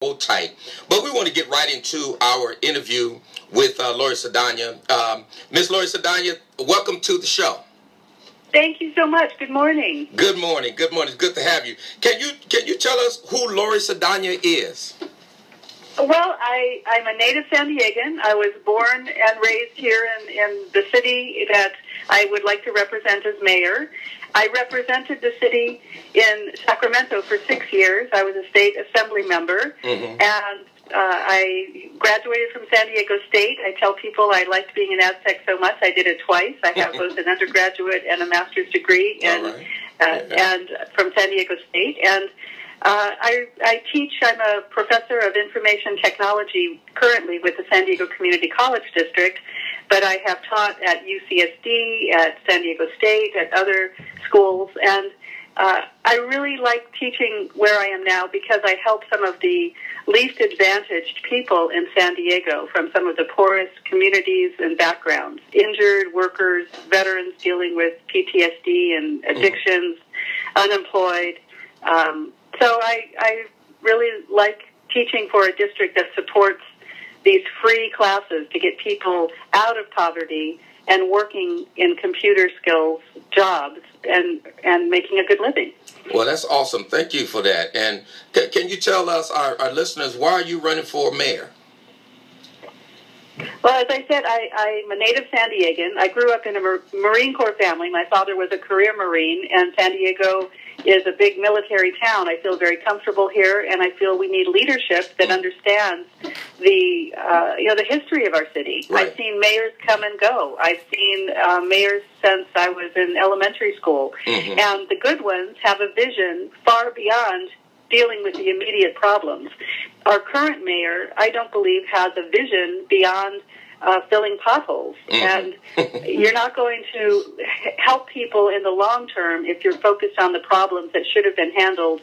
hold tight. But we want to get right into our interview with Lori Saldana. Miss Lori Saldana, welcome to the show. Thank you so much. Good morning. Good morning. Good morning. It's good to have you. Can you tell us who Lori Saldana is? Well, I'm a native San Diegan. I was born and raised here in the city that I would like to represent as mayor. I represented the city in Sacramento for 6 years. I was a state assembly member, and I graduated from San Diego State. I tell people I liked being an Aztec so much, I did it twice. I have both an undergraduate and a master's degree and from San Diego State. And I teach. I'm a professor of information technology currently with the San Diego Community College District, but I have taught at UCSD, at San Diego State, at other schools, and I really like teaching where I am now because I help some of the least advantaged people in San Diego from some of the poorest communities and backgrounds, injured workers, veterans dealing with PTSD and addictions, unemployed. So I really like teaching for a district that supports these free classes to get people out of poverty and working in computer skills jobs and making a good living. Well, that's awesome. Thank you for that. And can you tell us, our listeners, why are you running for mayor? Well, as I said, I'm a native San Diegan. I grew up in a Marine Corps family. My father was a career Marine, and San Diego is a big military town. I feel very comfortable here, and I feel we need leadership that understands the history of our city. Right. I've seen mayors come and go. I've seen mayors since I was in elementary school, and the good ones have a vision far beyond dealing with the immediate problems. Our current mayor, I don't believe, has a vision beyond filling potholes. And you're not going to help people in the long term if you're focused on the problems that should have been handled,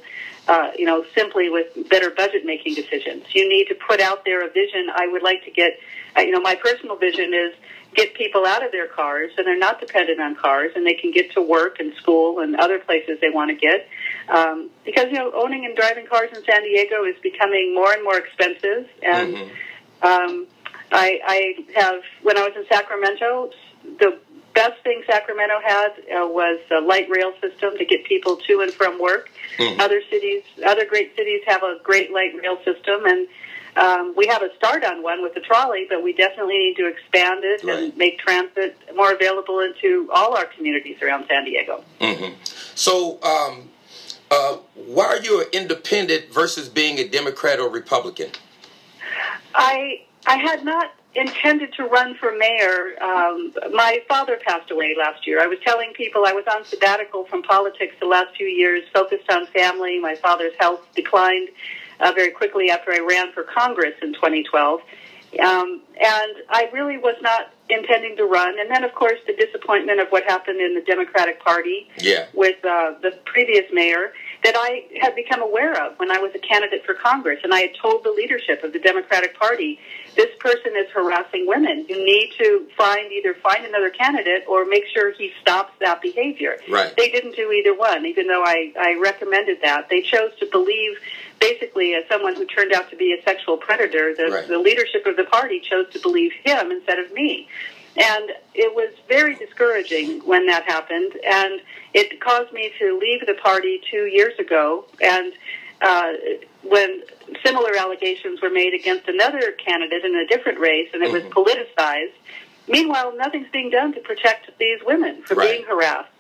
simply with better budget-making decisions. You need to put out there a vision. I would like to get, my personal vision is get people out of their cars so they're not dependent on cars and they can get to work and school and other places they want to get. Because, owning and driving cars in San Diego is becoming more and more expensive. And I have, when I was in Sacramento, the best thing Sacramento had was a light rail system to get people to and from work. Other great cities have a great light rail system, and we have a start on one with the trolley, but we definitely need to expand it and make transit more available into all our communities around San Diego. So, why are you an independent versus being a Democrat or Republican? I had not intended to run for mayor. My father passed away last year. I was telling people I was on sabbatical from politics the last few years, focused on family. My father's health declined very quickly after I ran for Congress in 2012. And I really was not intending to run. And then, of course, the disappointment of what happened in the Democratic Party with the previous mayor that I had become aware of when I was a candidate for Congress. And I had told the leadership of the Democratic Party, this person is harassing women. You need to either find another candidate or make sure he stops that behavior. Right. They didn't do either one, even though I recommended that. They chose to believe, basically, as someone who turned out to be a sexual predator, the leadership of the party chose to believe him instead of me. And it was very discouraging when that happened, and it caused me to leave the party 2 years ago. And when similar allegations were made against another candidate in a different race, and it was politicized, meanwhile, nothing's being done to protect these women from being harassed.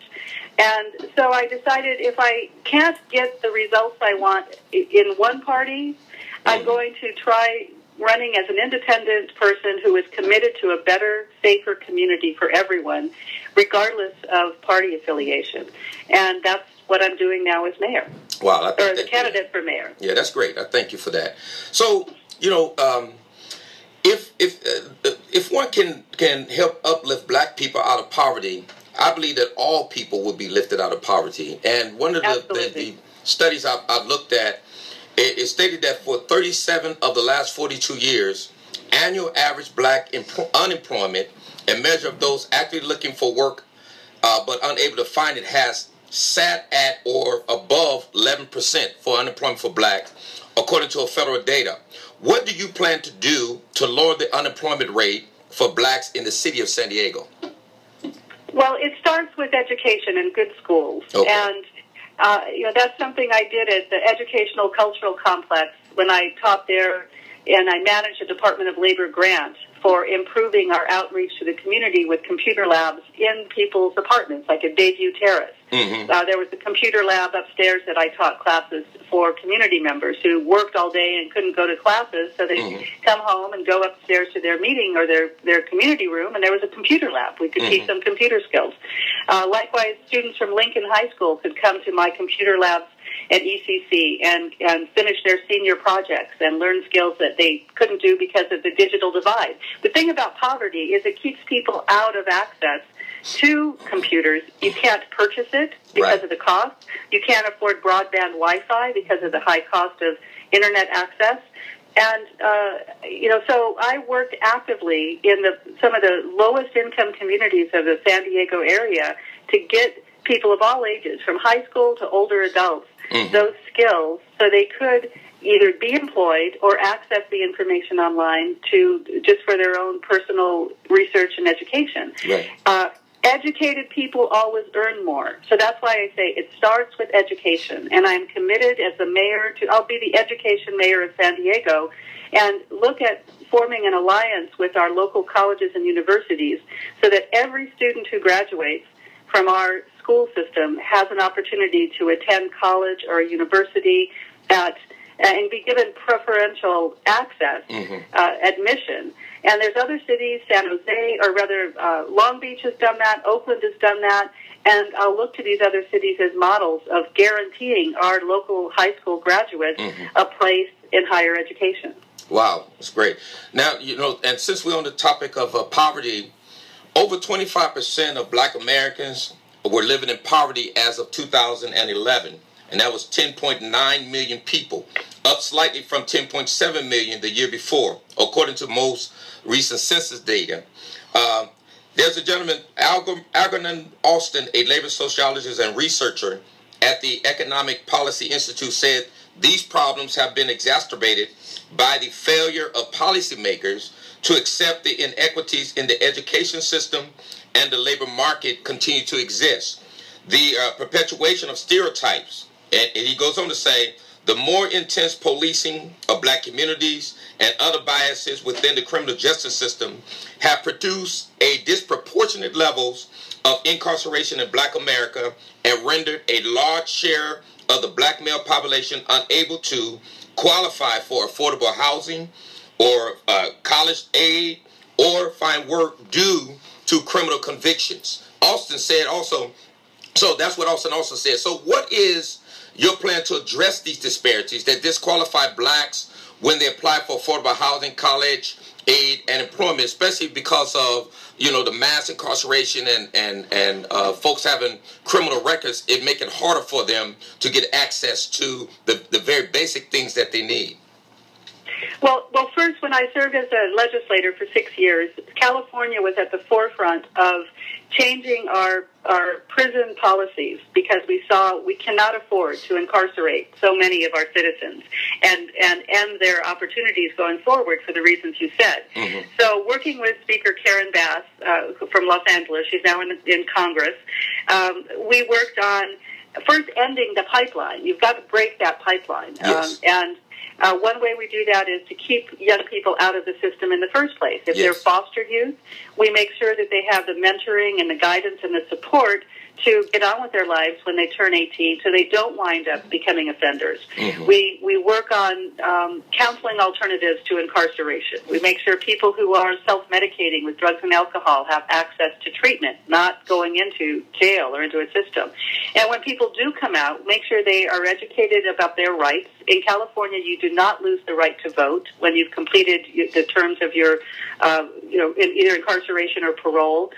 And so I decided if I can't get the results I want in one party, I'm going to try running as an independent person who is committed to a better, safer community for everyone, regardless of party affiliation. And that's what I'm doing now as mayor. Wow. Or as a candidate for mayor. Yeah, that's great. I thank you for that. So, if one can help uplift black people out of poverty, I believe that all people would be lifted out of poverty. And one of the studies I've looked at, it stated that for 37 of the last 42 years, annual average black unemployment, a measure of those actively looking for work but unable to find it, has sat at or above 11% for unemployment for blacks according to a federal data. What do you plan to do to lower the unemployment rate for blacks in the city of San Diego? Well, it starts with education and good schools. Okay. And, that's something I did at the Educational Cultural Complex when I taught there, and I managed a Department of Labor grant for improving our outreach to the community with computer labs in people's apartments, like at Bayview Terrace. Mm-hmm. There was a computer lab upstairs that I taught classes for community members who worked all day and couldn't go to classes, so they'd come home and go upstairs to their meeting or their community room, and there was a computer lab. We could teach them computer skills. Likewise, students from Lincoln High School could come to my computer labs at ECC and finish their senior projects and learn skills that they couldn't do because of the digital divide. The thing about poverty is it keeps people out of access to computers. You can't purchase it because of the cost. You can't afford broadband Wi-Fi because of the high cost of internet access. And, so I worked actively in some of the lowest income communities of the San Diego area to get people of all ages, from high school to older adults, those skills so they could either be employed or access the information online just for their own personal research and education. Right. Educated people always earn more. So that's why I say it starts with education. And I'm committed as the mayor I'll be the education mayor of San Diego and look at forming an alliance with our local colleges and universities so that every student who graduates from our school system has an opportunity to attend college or a university and be given preferential access, admission. And there's other cities, San Jose, or rather Long Beach has done that, Oakland has done that, and I'll look to these other cities as models of guaranteeing our local high school graduates a place in higher education. Wow, that's great. Now, and since we're on the topic of poverty, over 25% of black Americans were living in poverty as of 2011. And that was 10.9 million people, up slightly from 10.7 million the year before, according to most recent census data. There's a gentleman, Algernon Austin, a labor sociologist and researcher at the Economic Policy Institute, said these problems have been exacerbated by the failure of policymakers to accept the inequities in the education system and the labor market continue to exist. The perpetuation of stereotypes, and he goes on to say, the more intense policing of black communities and other biases within the criminal justice system have produced a disproportionate levels of incarceration in black America and rendered a large share of the black male population unable to qualify for affordable housing or college aid or find work due to criminal convictions. Austin said also, so that's what Austin also said. So what is your plan to address these disparities that disqualify blacks when they apply for affordable housing, college aid, and employment, especially because of, the mass incarceration and folks having criminal records? It make it harder for them to get access to the very basic things that they need. Well, first, when I served as a legislator for 6 years, California was at the forefront of changing our prison policies because we saw we cannot afford to incarcerate so many of our citizens and end their opportunities going forward for the reasons you said. So working with Speaker Karen Bass from Los Angeles, she's now in Congress, we worked on first ending the pipeline. You've got to break that pipeline. Yes. One way we do that is to keep young people out of the system in the first place. If they're foster youth, we make sure that they have the mentoring and the guidance and the support to get on with their lives when they turn 18 so they don't wind up becoming offenders. We work on counseling alternatives to incarceration. We make sure people who are self-medicating with drugs and alcohol have access to treatment, not going into jail or into a system. And when people do come out, make sure they are educated about their rights. In California, you do not lose the right to vote when you've completed the terms of your, either incarceration or parole.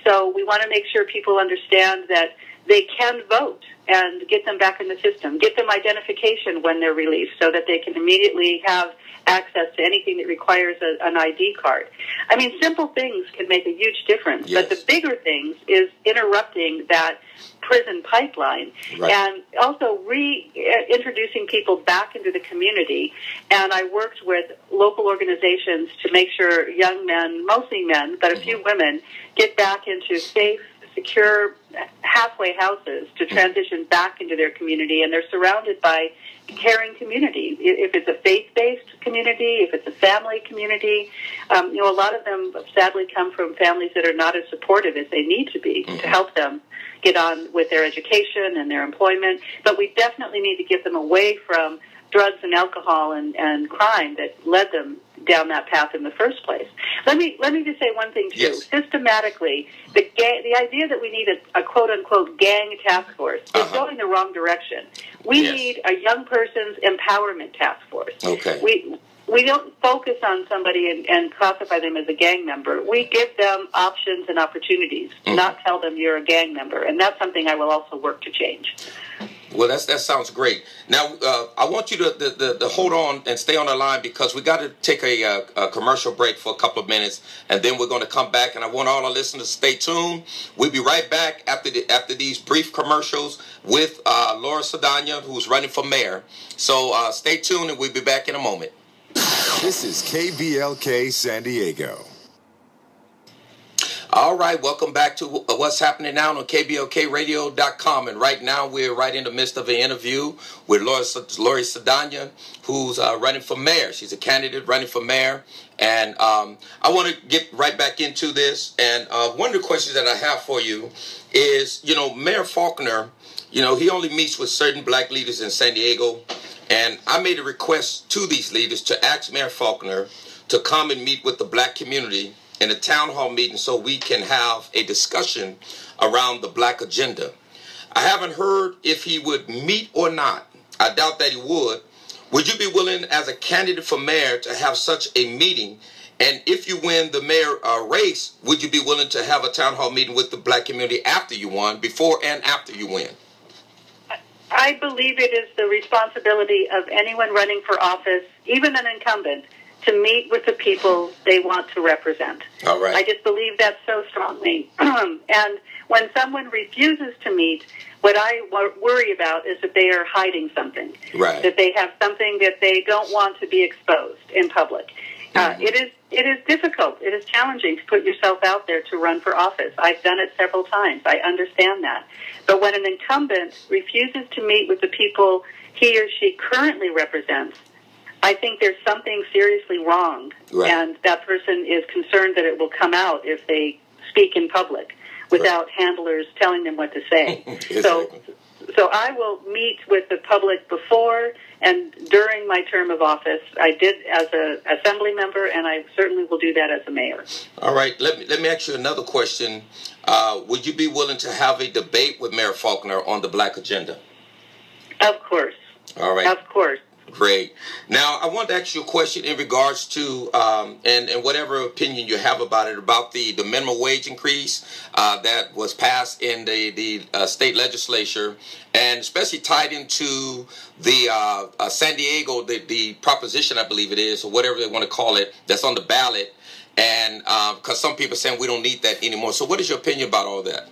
So we want to make sure people understand that they can vote and get them back in the system, get them identification when they're released so that they can immediately have access to anything that requires an ID card. I mean, simple things can make a huge difference, yes. but the bigger things is interrupting that prison pipeline, right. and also reintroducing people back into the community. And I worked with local organizations to make sure young men, mostly men, but a few women, get back into safe, secure halfway houses to transition back into their community, and they're surrounded by caring community. If it's a faith-based community, if it's a family community, a lot of them sadly come from families that are not as supportive as they need to be to help them get on with their education and their employment. But we definitely need to get them away from drugs and alcohol and crime that led them down that path in the first place. Let me just say one thing too. Yes. Systematically, the idea that we need a quote unquote gang task force is going the wrong direction. We need a young person's empowerment task force. Okay. We don't focus on somebody and classify them as a gang member. We give them options and opportunities, not tell them you're a gang member. And that's something I will also work to change. Well, that sounds great. Now, I want you to hold on and stay on the line because we got to take a commercial break for a couple of minutes, and then we're going to come back. And I want all our listeners to stay tuned. We'll be right back after these brief commercials with Laura Saldana, who's running for mayor. So stay tuned, and we'll be back in a moment. This is KBLK San Diego. All right, welcome back to What's Happening Now on KBLKradio.com. And right now, we're right in the midst of an interview with Laura Saldana, who's running for mayor. She's a candidate running for mayor. And I want to get right back into this. And one of the questions that I have for you is, Mayor Faulconer, he only meets with certain black leaders in San Diego. And I made a request to these leaders to ask Mayor Faulconer to come and meet with the black community in a town hall meeting so we can have a discussion around the black agenda. I haven't heard if he would meet or not. I doubt that he would. Would you be willing as a candidate for mayor to have such a meeting? And if you win the mayor race, would you be willing to have a town hall meeting with the black community after you won, before and after you win? I believe it is the responsibility of anyone running for office, even an incumbent, to meet with the people they want to represent. All right. I just believe that so strongly. And when someone refuses to meet, what I worry about is that they are hiding something. Right. That they have something that they don't want to be exposed in public. It is difficult. It is challenging to put yourself out there to run for office. I've done it several times. I understand that. But when an incumbent refuses to meet with the people he or she currently represents, I think there's something seriously wrong, right. And that person is concerned that it will come out if they speak in public without handlers telling them what to say. Exactly. So I will meet with the public before and during my term of office. I did as an assembly member, and I certainly will do that as a mayor. All right. Let me ask you another question. Would you be willing to have a debate with Mayor Faulconer on the black agenda? Of course. All right. Of course. Great. Now, I want to ask you a question in regards to, and whatever opinion you have about it, about the minimum wage increase that was passed in the state legislature, and especially tied into the San Diego, the proposition, I believe it is, or whatever they want to call it, that's on the ballot, and because some people are saying we don't need that anymore. So what is your opinion about all that?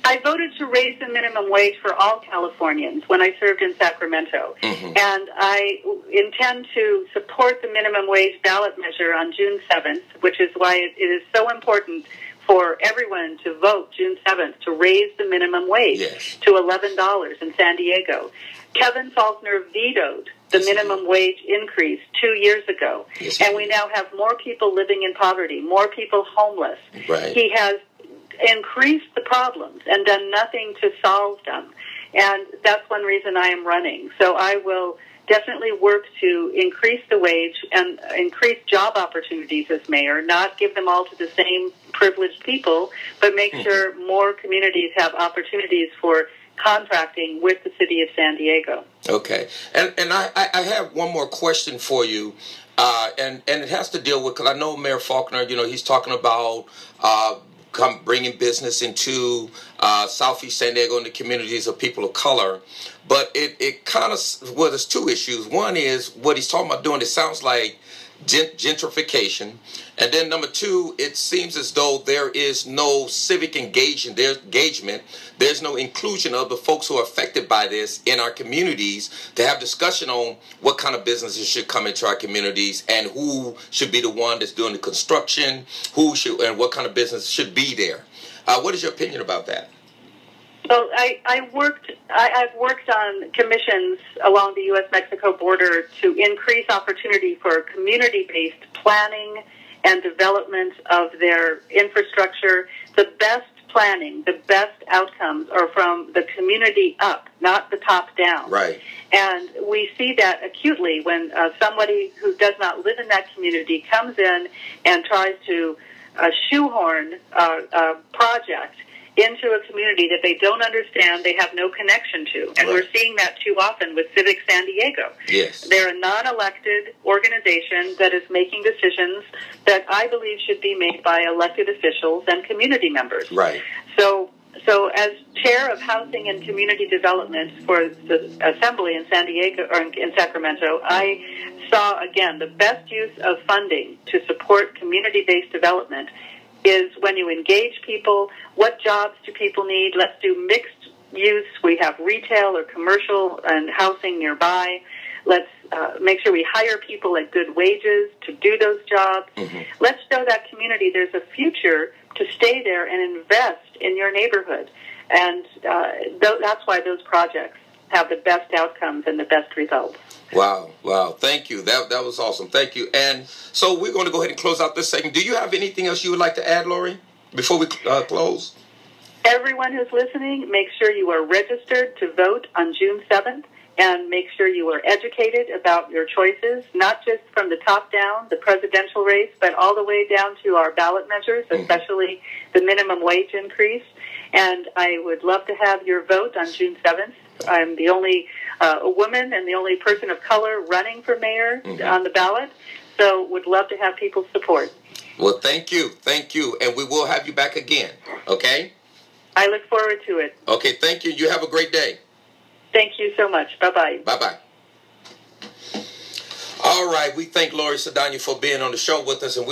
I voted to raise the minimum wage for all Californians when I served in Sacramento. And I intend to support the minimum wage ballot measure on June 7th, which is why it is so important for everyone to vote June 7th to raise the minimum wage to $11 in San Diego. Kevin Faulconer vetoed the minimum wage increase 2 years ago. And we now have more people living in poverty, more people homeless. Right. He has increased the problems and done nothing to solve them. And that's one reason I am running. So I will definitely work to increase the wage and increase job opportunities as mayor, not give them all to the same privileged people, but make sure more communities have opportunities for contracting with the city of San Diego. Okay. And I have one more question for you. And it has to deal with, because I know Mayor Faulconer, he's talking about bringing business into Southeast San Diego and the communities of people of color. But it kind of, well, there's two issues. One is what he's talking about doing. It sounds like gentrification. And then number two, it seems as though there is no civic engagement. There's no inclusion of the folks who are affected by this in our communities to have discussion on what kind of businesses should come into our communities and who should be the one that's doing the construction, who should, and what kind of business should be there. What is your opinion about that? Well, I've worked on commissions along the U.S.-Mexico border to increase opportunity for community-based planning and development of their infrastructure. The best planning, the best outcomes are from the community up, not the top down. Right. And we see that acutely when somebody who does not live in that community comes in and tries to shoehorn a project into a community that they don't understand, they have no connection to. And we're seeing that too often with Civic San Diego. Yes. They're a non-elected organization that is making decisions that I believe should be made by elected officials and community members. Right. So as chair of housing and community development for the assembly in San Diego or in Sacramento, I saw, again, the best use of funding to support community-based development is when you engage people. What jobs do people need? Let's do mixed use. We have retail or commercial and housing nearby. Let's make sure we hire people at good wages to do those jobs. Mm-hmm. Let's show that community there's a future to stay there and invest in your neighborhood. And that's why those projects have the best outcomes and the best results. Wow. Thank you. That was awesome. Thank you. And so we're going to go ahead and close out this segment. Do you have anything else you would like to add, Lori, before we close? Everyone who's listening, make sure you are registered to vote on June 7th, and make sure you are educated about your choices, not just from the top down, the presidential race, but all the way down to our ballot measures, especially the minimum wage increase. And I would love to have your vote on June 7th. I'm the only woman and the only person of color running for mayor on the ballot, so would love to have people's support. Well, thank you, and we will have you back again, okay? I look forward to it. Okay, thank you. You have a great day. Thank you so much. Bye-bye. Bye-bye. All right, we thank Lori Saldana for being on the show with us, and